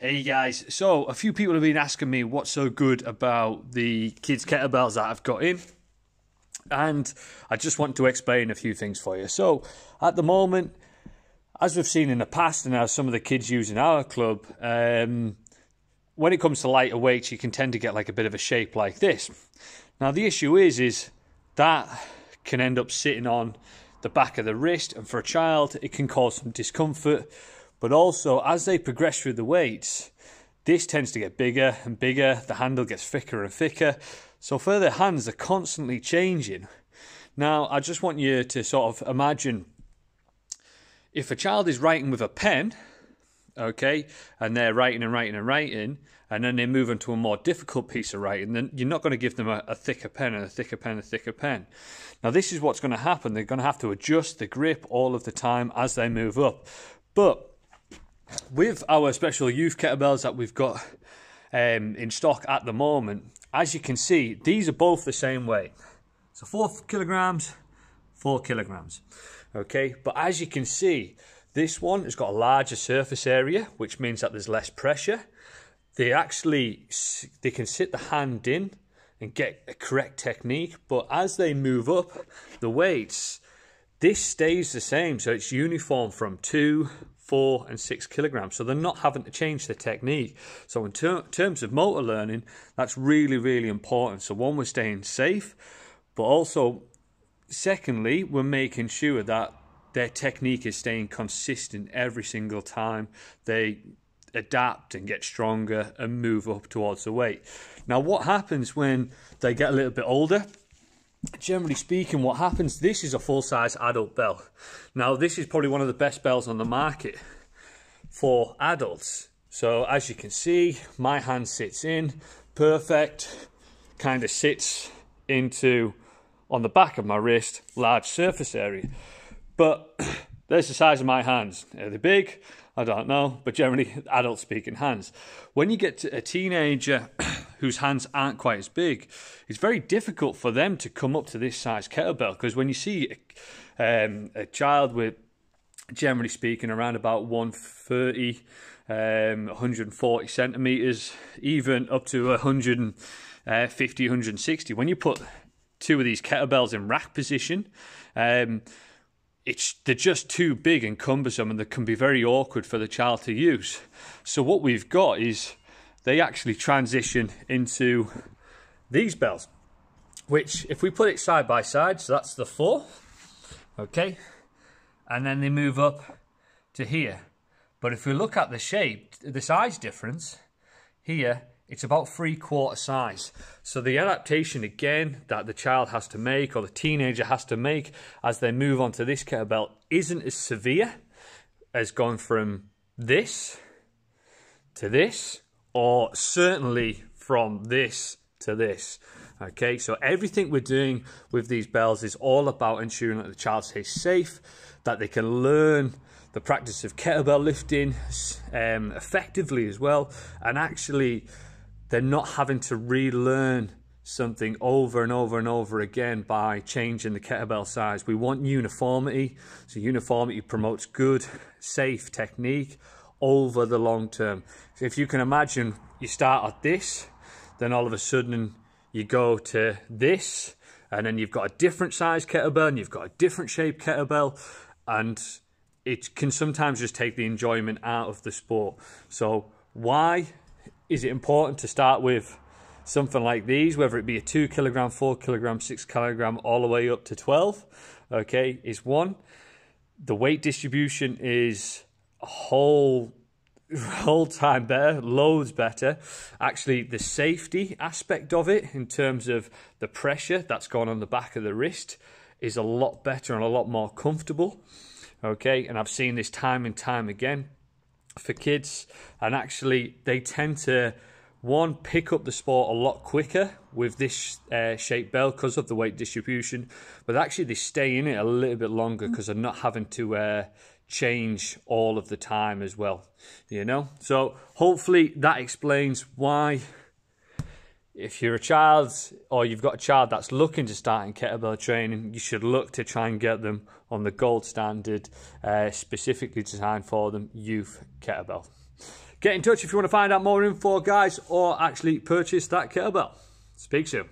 Hey guys, so a few people have been asking me what's so good about the kids kettlebells that I've got in, and I just want to explain a few things for you. So at the moment, as we've seen in the past and as some of the kids use in our club, when it comes to lighter weights, you can tend to get like a bit of a shape like this. Now the issue is that can end up sitting on the back of the wrist, and for a child it can cause some discomfort. But also, as they progress through the weights, this tends to get bigger and bigger. The handle gets thicker and thicker. So for their hands, they're constantly changing. Now, I just want you to sort of imagine if a child is writing with a pen, okay, and they're writing and writing and writing, and then they move into a more difficult piece of writing, then you're not going to give them a thicker pen and a thicker pen and a thicker pen. Now, this is what's going to happen. They're going to have to adjust the grip all of the time as they move up. But with our special youth kettlebells that we've got in stock at the moment, as you can see, these are both the same weight. So 4 kilograms, 4 kilograms. Okay, but as you can see, this one has got a larger surface area, which means that there's less pressure. They can sit the hand in and get a correct technique, but as they move up the weights, this stays the same. So it's uniform from 2, 4 and 6 kilograms, so they're not having to change the technique. So in terms of motor learning, that's really, really important. So one, we're staying safe, but also secondly, we're making sure that their technique is staying consistent every single time they adapt and get stronger and move up towards the weight. Now what happens when they get a little bit older? Generally speaking, what happens, this is a full-size adult bell. Now this is probably one of the best bells on the market for adults. So as you can see, my hand sits in perfect, kind of sits into on the back of my wrist, large surface area. But there's the size of my hands. Are they big? I don't know, but generally adult speaking hands. When you get to a teenager whose hands aren't quite as big, it's very difficult for them to come up to this size kettlebell, because when you see a child with, generally speaking, around about 130, 140 centimeters, even up to 150, 160, when you put two of these kettlebells in rack position, they're just too big and cumbersome, and they can be very awkward for the child to use. So what we've got is they actually transition into these bells, which if we put it side by side, so that's the 4, okay, and then they move up to here. But if we look at the shape, the size difference here, it's about 3/4 size. So the adaptation again that the child has to make, or the teenager has to make, as they move on to this kettlebell isn't as severe as going from this to this, or certainly from this to this. Okay, so everything we're doing with these bells is all about ensuring that the child stays safe, that they can learn the practice of kettlebell lifting effectively as well, and actually they're not having to relearn something over and over and over again by changing the kettlebell size. We want uniformity, so uniformity promotes good, safe technique over the long term. So if you can imagine, you start at this, then all of a sudden you go to this, and then you've got a different size kettlebell, and you've got a different shaped kettlebell, and it can sometimes just take the enjoyment out of the sport. So why is it important to start with something like these, whether it be a 2 kilogram, 4 kilogram, 6 kilogram, all the way up to 12? Okay, is one, the weight distribution is a whole time better, loads better. Actually, the safety aspect of it, in terms of the pressure that's gone on the back of the wrist, is a lot better and a lot more comfortable. Okay, and I've seen this time and time again for kids, and actually they tend to, one, pick up the sport a lot quicker with this shaped bell because of the weight distribution, but actually they stay in it a little bit longer because they're not having to change all of the time as well, you know. So hopefully that explains why, if you're a child or you've got a child that's looking to start in kettlebell training, you should look to try and get them on the gold standard, specifically designed for them, Youth Kettlebell. Get in touch if you want to find out more info, guys, or actually purchase that kettlebell. Speak soon.